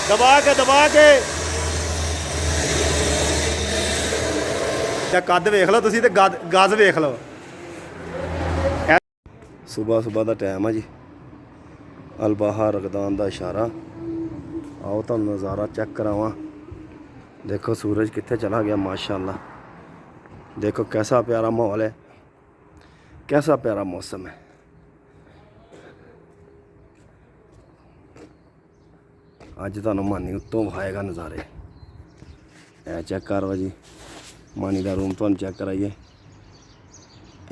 दबा के कद वेख लो तुसी ते गज वेख लो। सुबह सुबह का टाइम है जी, अलबाहा रगदान का इशारा। आओ तो नज़ारा चेक करावा। देखो सूरज कित्थे चला गया माशाअल्लाह। देखो कैसा प्यारा माहौल है, कैसा प्यारा मौसम है। अज तुहानू मानी उत्तों विखाएगा नज़ारे। ए चेक करो जी, मानी का रूम तुहानू चेक कराइए।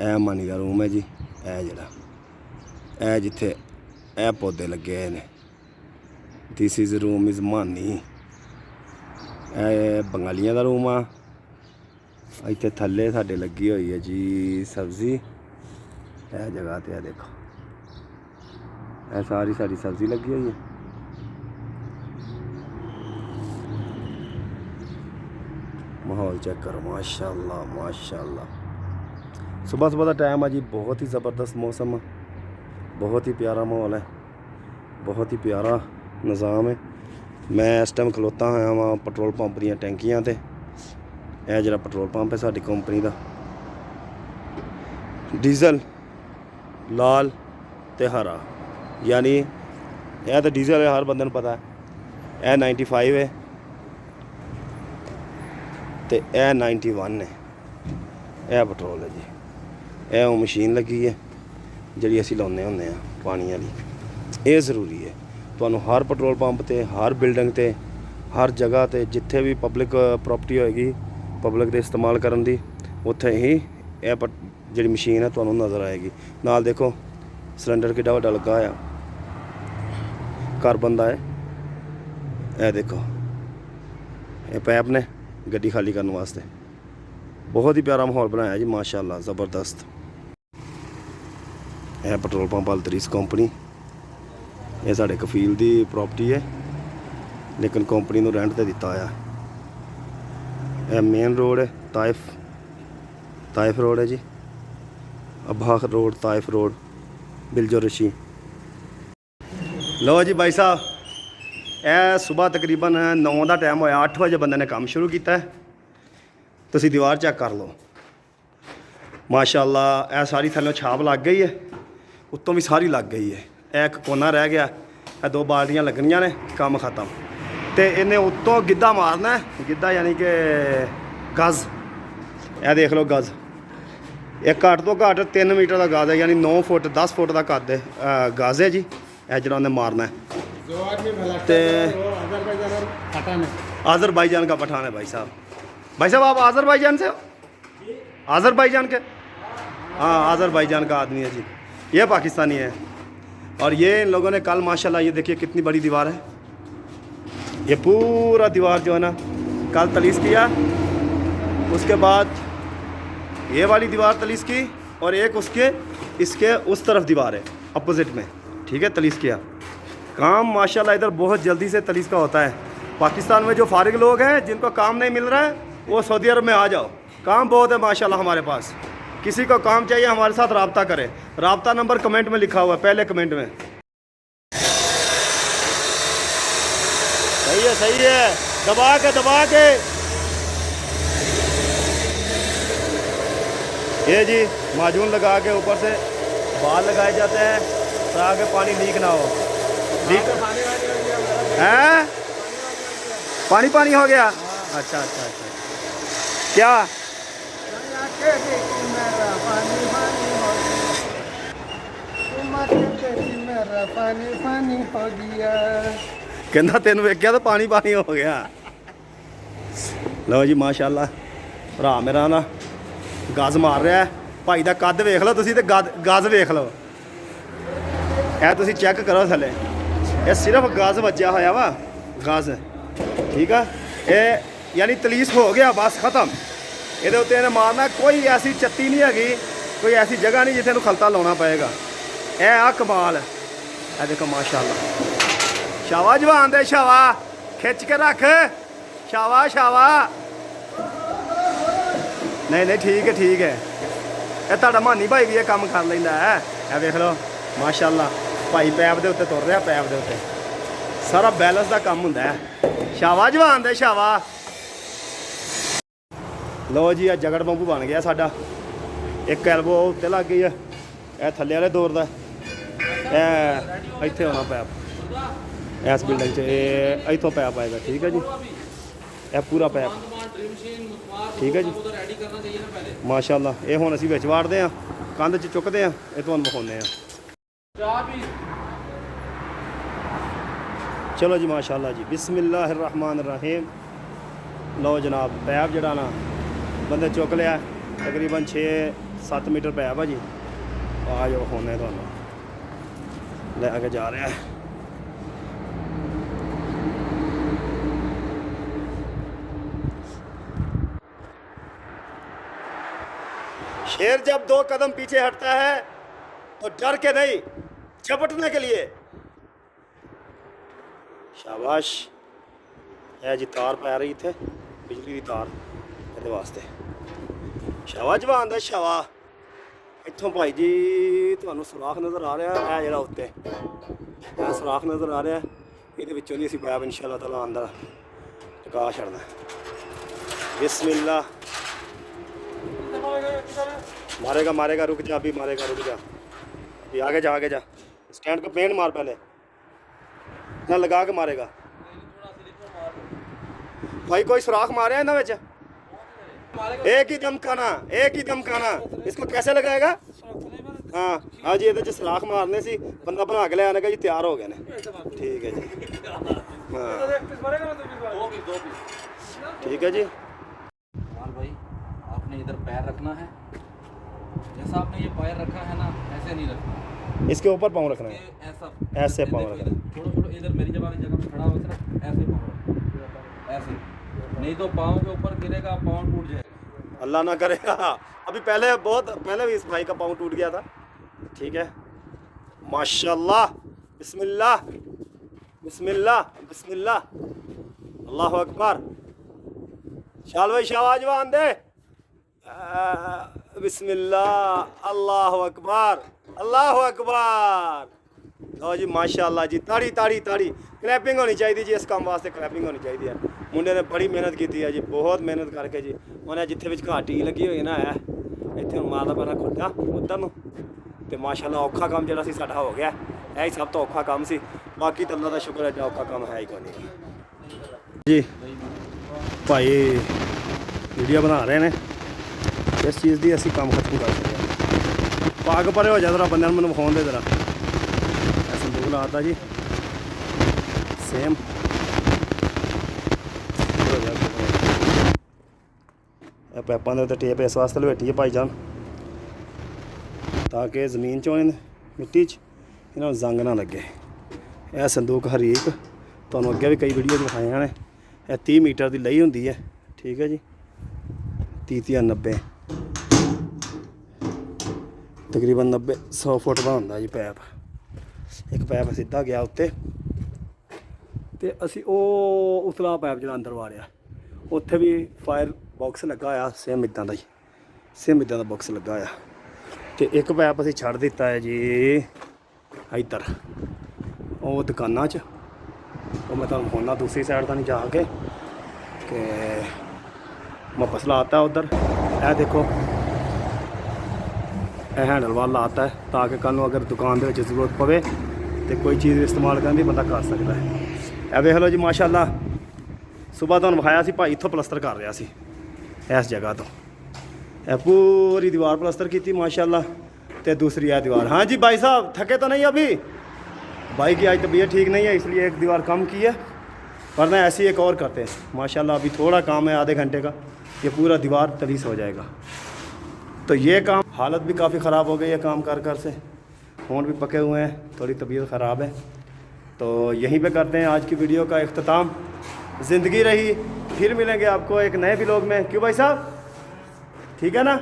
ए मानी का रूम है जी। ए जड़ा ए जिथे ए पौधे लगे ने, दिस इज़ रूम इज़ मानी। ए बंगालियां का रूम आ। इत्थे थल्ले साडे लगी हुई है जी सब्जी। ए जगह ते है देखो, ए सारी सारी सब्जी लगी हुई है। माहौल चेक करो माशाअल्लाह माशाअल्लाह। सुबह सुबह का टाइम है जी, बहुत ही ज़बरदस्त मौसम है, बहुत ही प्यारा माहौल है, बहुत ही प्यारा निज़ाम है। मैं इस टाइम खलोता होया वहाँ पेट्रोल पंप दी टैंकियां ते। यह जरा पेट्रोल पंप है साडी कंपनी का, डीजल लाल ते हरा, यानी यह तो डीजल है, हर बंदे नूं पता है। यह 95 है तो यह 91 है। यह पेट्रोल है जी। यह वो मशीन लगी है जी असी लाने होंने पानी वाली। ये ज़रूरी है तुहानू हर पेट्रोल पंप ते, हर बिल्डिंग ते, हर जगह ते जिथे भी पब्लिक प्रॉपर्टी होएगी पब्लिक के इस्तेमाल करन दी, उत्थे ही यह जी मशीन है तुहानू नज़र आएगी। नाल देखो सिलेंडर किड्डा वड्डा लगा होया, कार्बन दा है। यह देखो ये पैप ने गड्डी खाली करने वास्ते। बहुत ही प्यारा माहौल बनाया जी माशाअल्लाह, ज़बरदस्त। यह पेट्रोल पंप अल्तरीस कंपनी, यह साढ़े कफील की प्रॉपर्टी है, लेकिन कंपनी को रेंट पर दिता होया। यह मेन रोड है ताइफ रोड है जी, अब्हा रोड, ताइफ रोड, बिलजो रशी। लो जी भाई साहब, यह सुबह तकरीबन 9 का टाइम होया, 8 बजे बंदे ने काम शुरू किया है। तुसी दीवार चेक कर लो माशाअल्लाह। यह सारी थल्लों छाप लग गई है, उत्तों भी सारी लग गई है। यह एक कोना रह गया, यह 2 बाल्टियां लगनियां ने, काम ख़त्म। तो इन्हें उत्तों गिद्धा मारना है, गिद्धा यानी कि गज़। यह देख लो गज़, एक घट तो घट 3 मीटर का गज़ है, यानी 9 फुट 10 फुट का कद गज़ है जी। यह जरा उन्हें मारना है। तो आज़रबाईजान का पठान है भाई साहब। भाई साहब आप आज़रबाईजान से हो? आज़रबाईजान के? हाँ आज़रबाईजान का आदमी है जी, ये पाकिस्तानी है। और ये इन लोगों ने कल माशाल्लाह, ये देखिए कितनी बड़ी दीवार है। ये पूरा दीवार जो है ना कल तलीस किया, उसके बाद ये वाली दीवार तलीस की, और एक इसके उस तरफ दीवार है अपोजिट में, ठीक है, तलीस किया। काम माशाल्लाह इधर बहुत जल्दी से तलीस का होता है। पाकिस्तान में जो फारिग लोग हैं जिनको काम नहीं मिल रहा है, वो सऊदी अरब में आ जाओ, काम बहुत है माशाल्लाह हमारे पास। किसी को काम चाहिए हमारे साथ रब्ता करें। रब्ता नंबर कमेंट में लिखा हुआ है, पहले कमेंट में। सही है, दबा के ये जी माजून लगा के ऊपर से बाल लगाए जाते हैं ताकि पानी लीक ना हो। लीक है, पानी हो गया। अच्छा क्या कहना तेन वेख्या तो पानी हो गया। लो जी माशाल्लाह, भरा मेरा ना गज़ मार रहा है। भाई का कद वेख लो तुसी ते गज़ वेख लो। यह तुसी चेक करो थले, यह सिर्फ गज़ बचा होया वा, गज़, ठीक है। ये यानी तलीस हो गया, बस ख़त्म। ये उत्ते इन्हें मारना, कोई ऐसी चत्ती नहीं हैगी, कोई ऐसी जगह नहीं जिथे खलता लाना पएगा। यह आ कमाल है। यह देखो माशाल्लाह, शावा जवान दे शावा, खिंच के रख, शावा। नहीं ठीक है। यह तुहाडा मानी भाई भी यह काम कर लेंदा है। यह देख लो माशाल्लाह, भाई पैप के उत्ते तुर रहा, पैप के उत्ते। ਸਾਰਾ ਬੈਲੈਂਸ ਦਾ ਕੰਮ ਹੁੰਦਾ ਹੈ। ਸ਼ਾਵਾ ਜਵਾਨ ਦੇ ਸ਼ਾਵਾ। ਲੋ ਜੀ, ਆ ਜਗੜ ਬੰਬੂ ਬਣ ਗਿਆ ਸਾਡਾ। ਇੱਕ ਐਲਬੋ ਉੱਤੇ ਲੱਗ ਗਈ ਹੈ, ਇਹ ਥੱਲੇ ਵਾਲੇ ਦੌਰ ਦਾ, ਇਹ ਇੱਥੇ ਹੋਣਾ ਪੈਪ ਇਸ ਬਿਲਡਿੰਗ 'ਚ, ਇਹ ਇੱਥੋਂ ਪੈਪ ਆਏਗਾ। ਠੀਕ ਹੈ ਜੀ, ਇਹ ਪੂਰਾ ਪੈਪ ਠੀਕ ਹੈ ਜੀ ਮਾਸ਼ਾਅੱਲਾ। ਇਹ ਹੁਣ ਅਸੀਂ ਵਿੱਚ ਵਾੜਦੇ ਹਾਂ, ਕੰਧ 'ਚ ਚੁੱਕਦੇ ਹਾਂ, ਇਹ ਤੁਹਾਨੂੰ ਵਿਖਾਉਂਦੇ ਹਾਂ। चलो जी माशाल्लाह जी, बिस्मिल्लाहिर्रहमानिर्रहीम। लो जनाब, पैप जड़ा ना बंदे चुक लिया, तकरीबन 6-7 मीटर पैप है जी। आ जाओ होने तो ले आके जा रहे हैं। शेर जब 2 कदम पीछे हटता है तो डर के नहीं, झपटने के लिए। शाबाश। है जी तार पै रही इत्थे, बिजली की तार ये वास्ते। शावा जवान दा शावा। इत्थों भाई जी तुहानू सुराख नज़र आ रहा है, जिहड़ा उत्ते सुराख नज़र आ रहा है, ये विचों दी असीं पैप इंशाअल्लाह ताला अंदर टका छड़ना। बिस्मिल्लाह। मारेगा मारेगा, रुक जा अभी, मारेगा रुक जा अभी, आगे जा आगे जा। स्टैंड को पेंट मार पहले ना, लगा के मारेगा भाई। कोई सुराख मारे हैं ना विच, एक ही दम खाना, एक ही दम खाना। इसको कैसे लगाएगा? हाँ हाँ जी, ये सुराख मारने से बंदा बना के ले आने का जी, तैयार हो गए ने। ठीक है जी, हाँ ठीक है जी। भाई आपने इधर पैर रखना है, जैसा आपने ये पैर रखा है ना, ऐसे नहीं रखना, इसके ऊपर पाँव रखना है, ऐसा ऐसे पाँव रखना है। थोड़ा थोड़ा इधर मेरी जगह पे खड़ा हो, ऐसे पाँव ऐसे, नहीं तो पाँव के ऊपर गिरेगा, पाँव टूट जाएगा। अल्लाह ना करेगा। अभी पहले, बहुत पहले भी इस भाई का पाँव टूट गया था। ठीक है माशाल्लाह। बिस्मिल्लाह बिस्मिल्लाह बिस्मिल्लाह, अल्लाह अकबर। शाल भाई शाबाश जवान दे। बिस्मिल्लाह, अल्लाह अकबर, अल्लाह अकबर। लो जी माशाल्लाह जी, ताड़ी ताड़ी ताड़ी। क्लैपिंग होनी चाहिए जी, इस काम वास्ते क्लैपिंग होनी चाहिए है। मुंडे ने बड़ी मेहनत की है जी, बहुत मेहनत करके जी। उन्हें जिथे विच घाटी लगी हुई ना है, इत्थे मारदा पैना खुट्टा उधर नूं, ते माशाल्लाह औखा काम जिहड़ा सी साडा हो गया। यही सब तो औखा काम सी, बाकी तो अल्लाह दा शुक्र है, औखा काम है ही कोई नहीं जी। भाई वीडियो बना रहे हैं, इस चीज़ की असी काम खत्म कर सकते हैं। पाग परे हो जाए जरा, बंदे मैंने विखाउण दे जरा। संदूक लाता जी सेम। पैपां दे उत्ते टेप इस वास्ते लपेटी है भाई जान, ताकि जमीन चों मिट्टी च इन्होंने जंग ना लगे। यह संदूक हरीक तुहानूं अगे भी कई वीडियो दिखाए हैं। यह 30 मीटर की लई हुंदी है। ठीक है जी, 30 90 तकरीबन 90-100 फुट का होंदा जी पैप। एक पैप सीधा गया उत्ते, ते असी ਉਹ ਉਤਲਾ पैप ਜਿਹੜਾ अंदर वाड़िया, उत्थे भी फायर बॉक्स लगा होया, सेम इदां दा जी, सेम इदां दा बॉक्स लगा होया। ते एक पैप असी छड़ दिता है जी इधर ਉਹ दुकाना च। ਉਹ मैं तुहानूं दिखाउणा दूसरी साइड तो नहीं जाके, कि वापस लाता है उधर। यह देखो, यह हैंडल वाल लाता है, ताकि कल नूं अगर दुकान दे विच जरूरत पवे तो कोई चीज़ इस्तेमाल करनी बंदा कर सकता है। यह वेख लो जी माशाल्लाह, सुबह तुहानूं विखाया सी भाई इत्थों प्लस्तर कर रहा सी, इस जगह तो यह पूरी दीवार प्लस्तर की माशाल्लाह। तो दूसरी है दीवार। हाँ जी भाई साहब, थके तो नहीं अभी? भाई की आज तबीयत ठीक नहीं है, इसलिए एक दीवार कम की है, वरना ऐसी एक और करते हैं माशाल्लाह। अभी थोड़ा काम है, आधे घंटे का, ये पूरा दीवार तलीस हो जाएगा। तो ये काम, हालत भी काफ़ी ख़राब हो गई है काम कर कर से, फ़ोन भी पके हुए हैं, थोड़ी तबीयत ख़राब है। तो यहीं पे करते हैं आज की वीडियो का इख्तिताम। ज़िंदगी रही, फिर मिलेंगे आपको एक नए व्लॉग में। क्यों भाई साहब, ठीक है ना?